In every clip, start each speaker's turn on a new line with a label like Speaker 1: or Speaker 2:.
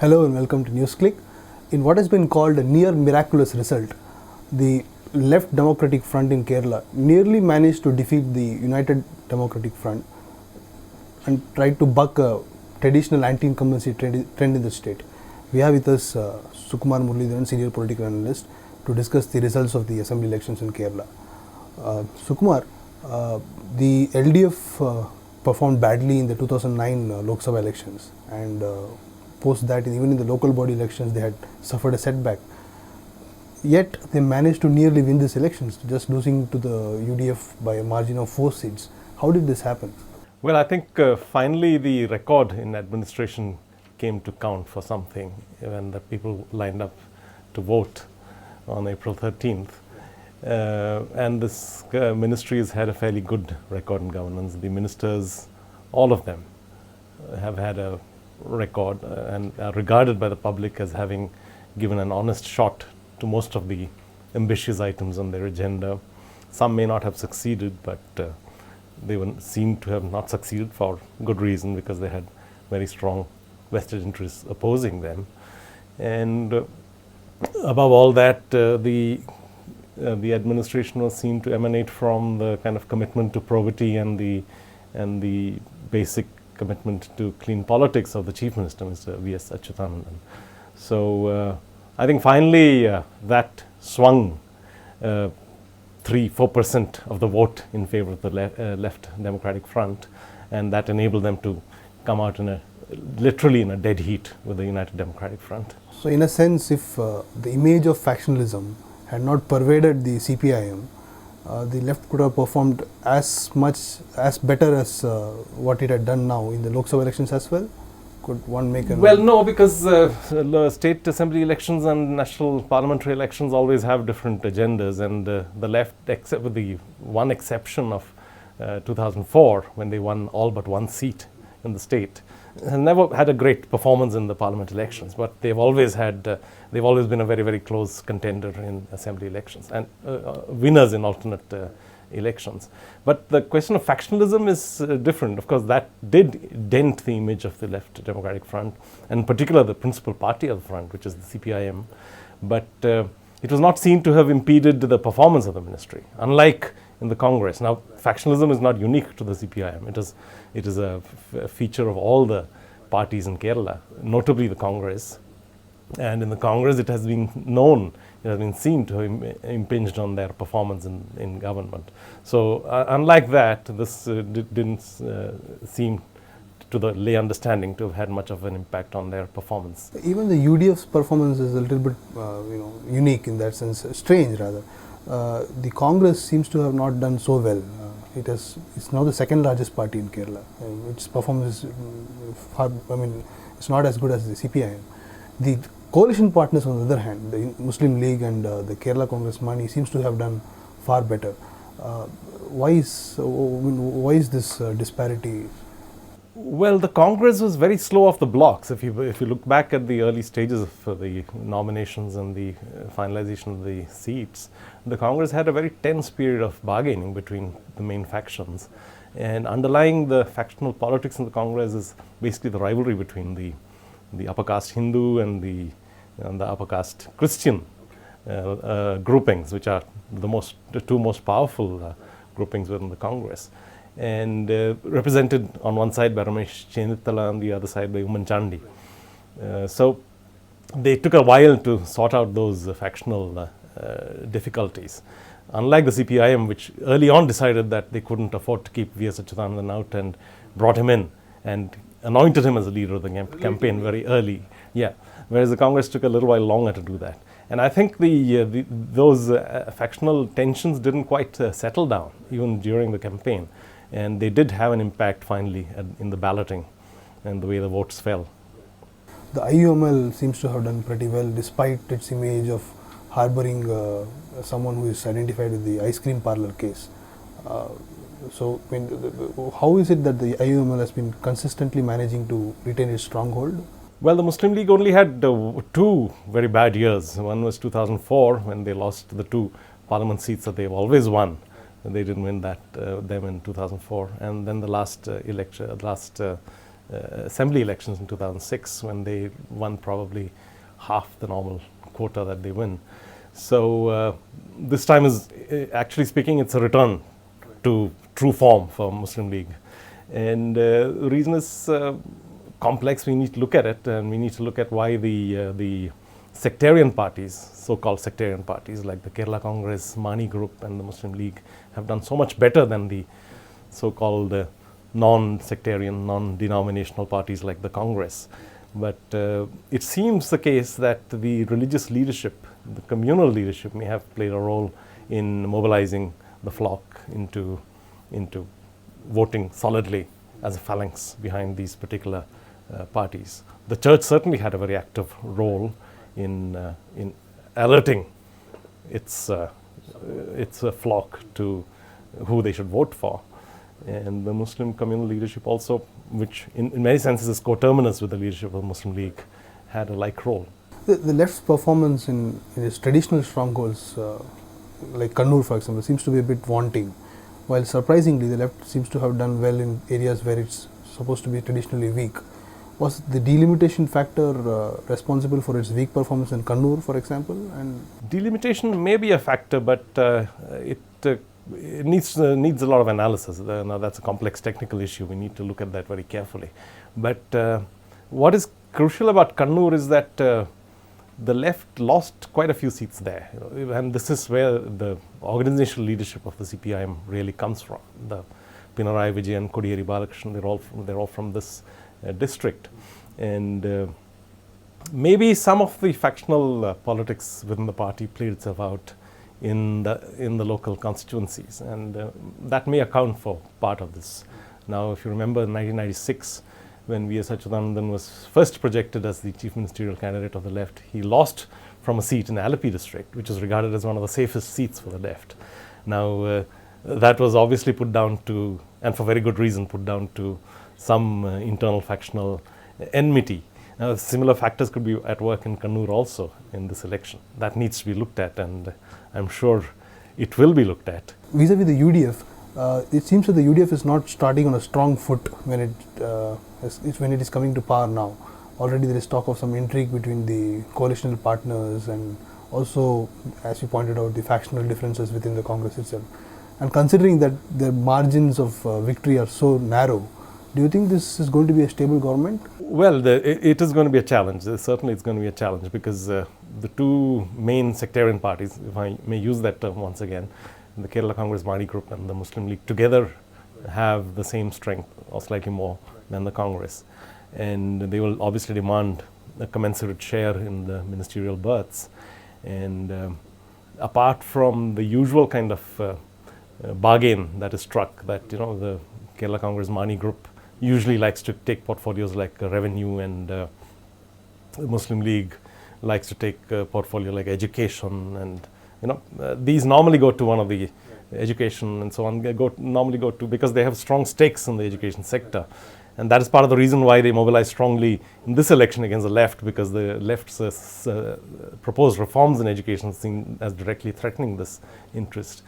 Speaker 1: Hello and welcome to Newsclick. In what has been called a near miraculous result, the Left Democratic Front in Kerala nearly managed to defeat the United Democratic Front and tried to buck a traditional anti-incumbency trend in the state. We have with us Sukumar Muralidharan, senior political analyst, to discuss the results of the assembly elections in Kerala. Sukumar, the LDF performed badly in the 2009 Lok Sabha elections, and post that, even in the local body elections, they had suffered a setback. Yet they managed to nearly win these elections, just losing to the UDF by a margin of 4 seats. How did this happen?
Speaker 2: Well, I think finally the record in administration came to count for something when the people lined up to vote on April 13th. And this ministry has had a fairly good record in governance. The ministers, all of them, have had a record and are regarded by the public as having given an honest shot to most of the ambitious items on their agenda. Some may not have succeeded, but they seem to have not succeeded for good reason, because they had very strong vested interests opposing them. And above all that, the administration was seen to emanate from the kind of commitment to probity and the basic commitment to clean politics of the Chief Minister, Mr. V.S. Achuthanandan. So I think finally that swung 3-4% of the vote in favor of the Left Democratic Front, and that enabled them to come out literally in a dead heat with the United Democratic Front.
Speaker 1: So in a sense, if the image of factionalism had not pervaded the CPIM, the left could have performed as better as what it had done now in the Lok Sabha elections as well. Could one make a...
Speaker 2: Well, no, because state assembly elections and national parliamentary elections always have different agendas, and the left, except with the one exception of 2004, when they won all but one seat in the state, has never had a great performance in the parliament elections, but they've always been a very, very close contender in assembly elections and winners in alternate elections. But the question of factionalism is different. Of course, that did dent the image of the Left Democratic Front, and in particular the principal party of the front, which is the CPIM. But it was not seen to have impeded the performance of the ministry, unlike in the Congress. Now, factionalism is not unique to the CPIM. It is a feature of all the parties in Kerala, notably the Congress. And in the Congress, it has been seen to have impinged on their performance in government. So unlike that, this didn't seem to the lay understanding to have had much of an impact on their performance.
Speaker 1: Even the UDF's performance is a little bit unique in that sense, strange rather. The Congress seems to have not done so well. It's now the second largest party in Kerala, its performance is it's not as good as the CPIM. The coalition partners, on the other hand, the Muslim League and the Kerala Congress Mani, seems to have done far better. Why is this disparity?
Speaker 2: Well, the Congress was very slow off the blocks. If you look back at the early stages of the nominations and the finalization of the seats, the Congress had a very tense period of bargaining between the main factions. And underlying the factional politics in the Congress is basically the rivalry between the upper caste Hindu and the upper caste Christian groupings, which are the two most powerful groupings within the Congress. And represented on one side by Ramesh Chenithala, on the other side by Umman Chandi. So they took a while to sort out those factional difficulties. Unlike the CPIM, which early on decided that they couldn't afford to keep V.S. Achuthanandan out and brought him in and anointed him as the leader of the campaign very early. Yeah, whereas the Congress took a little while longer to do that. And I think those factional tensions didn't quite settle down even during the campaign. And they did have an impact finally in the balloting and the way the votes fell.
Speaker 1: The IUML seems to have done pretty well, despite its image of harboring someone who is identified with the ice cream parlor case. So, how is it that the IUML has been consistently managing to retain its stronghold?
Speaker 2: Well, the Muslim League only had 2 very bad years. One was 2004, when they lost the 2 parliament seats that they've always won. They didn't win them in 2004. And then the last assembly elections in 2006 when they won probably half the normal quota that they win. So this time is, actually speaking, it's a return to true form for Muslim League. And the reason is complex. We need to look at it, and we need to look at why the sectarian parties, so-called sectarian parties like the Kerala Congress, Mani Group and the Muslim League have done so much better than the so-called non-sectarian, non-denominational parties like the Congress. But it seems the case that the religious leadership, the communal leadership, may have played a role in mobilizing the flock into voting solidly as a phalanx behind these particular parties. The church certainly had a very active role in alerting its flock to who they should vote for. And the Muslim communal leadership also, which in many senses is coterminous with the leadership of the Muslim League, had a like role.
Speaker 1: The left's performance in its traditional strongholds, like Kannur for example, seems to be a bit wanting, while surprisingly the left seems to have done well in areas where it's supposed to be traditionally weak. Was the delimitation factor responsible for its weak performance in Kannur, for example? And
Speaker 2: delimitation may be a factor, but it needs a lot of analysis. Now that's a complex technical issue. We need to look at that very carefully. But what is crucial about Kannur is that the left lost quite a few seats there, and this is where the organizational leadership of the CPIM really comes from. The Pinarayi Vijayan, Kodiyeri Balakrishnan, they're all from this district, and maybe some of the factional politics within the party played itself out in the local constituencies, and that may account for part of this. Now, if you remember in 1996, when V.S. Achuthanandan was first projected as the chief ministerial candidate of the left, he lost from a seat in the Alleppey district, which is regarded as one of the safest seats for the left. Now, that was obviously put down to, and for very good reason, put down to some internal factional enmity. Now, similar factors could be at work in Kannur also in this election. That needs to be looked at, and I'm sure it will be looked at.
Speaker 1: Vis-a-vis the UDF, it seems that the UDF is not starting on a strong foot when it is coming to power now. Already there is talk of some intrigue between the coalitional partners, and also, as you pointed out, the factional differences within the Congress itself. And considering that the margins of victory are so narrow, do you think this is going to be a stable government?
Speaker 2: Well, it is going to be a challenge. Certainly it's going to be a challenge, because the two main sectarian parties, if I may use that term once again, the Kerala Congress Mani Group and the Muslim League together have the same strength or slightly more than the Congress. And they will obviously demand a commensurate share in the ministerial berths. And apart from the usual kind of bargain that is struck, that the Kerala Congress Mani Group usually likes to take portfolios like revenue, and the Muslim League likes to take a portfolio like education, and these normally go to one of the education and so on, normally go to, because they have strong stakes in the education sector. And that is part of the reason why they mobilize strongly in this election against the left, because the left's proposed reforms in education seen as directly threatening this interest.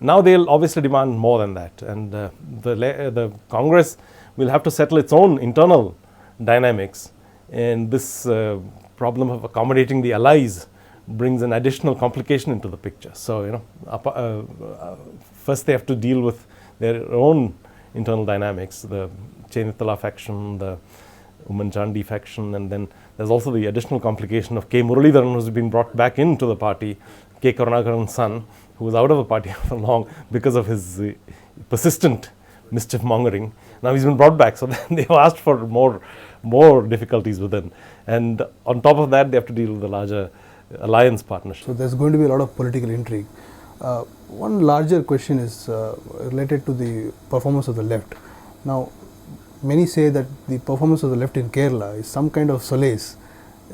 Speaker 2: Now they'll obviously demand more than that, and the Congress will have to settle its own internal dynamics, and this problem of accommodating the allies brings an additional complication into the picture. So first they have to deal with their own internal dynamics, the Chenithala faction, the Umman Chandi faction, and then there's also the additional complication of K. Muralidharan, who's been brought back into the party, K. Karunakaran's son, who was out of the party for long because of his persistent mischief mongering. Now he's been brought back, so they've asked for more difficulties within. And on top of that, they have to deal with the larger alliance partnership.
Speaker 1: So there's going to be a lot of political intrigue. One larger question is related to the performance of the left. Now, many say that the performance of the left in Kerala is some kind of solace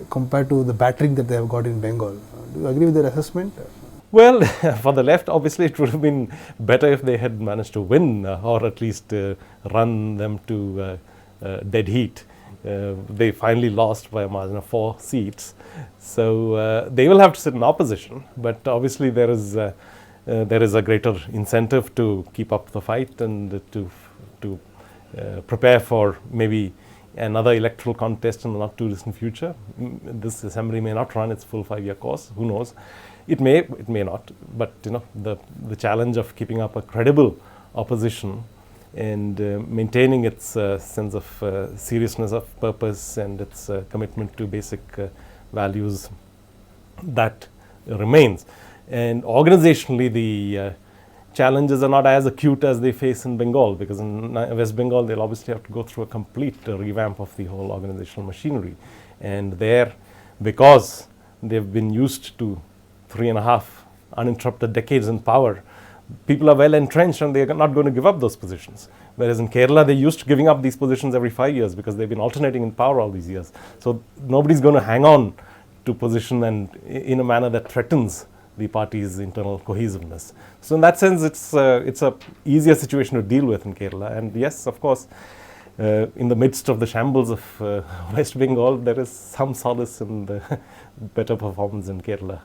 Speaker 1: compared to the battering that they have got in Bengal. Do you agree with that assessment?
Speaker 2: Well, for the left, obviously it would have been better if they had managed to win, or at least run them to dead heat. They finally lost by a margin of 4 seats. So they will have to sit in opposition, but obviously there is a greater incentive to keep up the fight and to prepare for maybe another electoral contest in the not too distant future. This assembly may not run its full 5-year course. Who knows? It may not. But the challenge of keeping up a credible opposition and maintaining its sense of seriousness of purpose and its commitment to basic values, that remains. And organizationally, the challenges are not as acute as they face in Bengal, because in West Bengal they'll obviously have to go through a complete revamp of the whole organizational machinery. And there, because they've been used to 3.5 uninterrupted decades in power, people are well entrenched and they're not going to give up those positions. Whereas in Kerala, they're used to giving up these positions every 5 years because they've been alternating in power all these years. So nobody's going to hang on to position and in a manner that threatens the party's internal cohesiveness. So in that sense, it's a easier situation to deal with in Kerala. And yes, of course, in the midst of the shambles of West Bengal, there is some solace in the better performance in Kerala.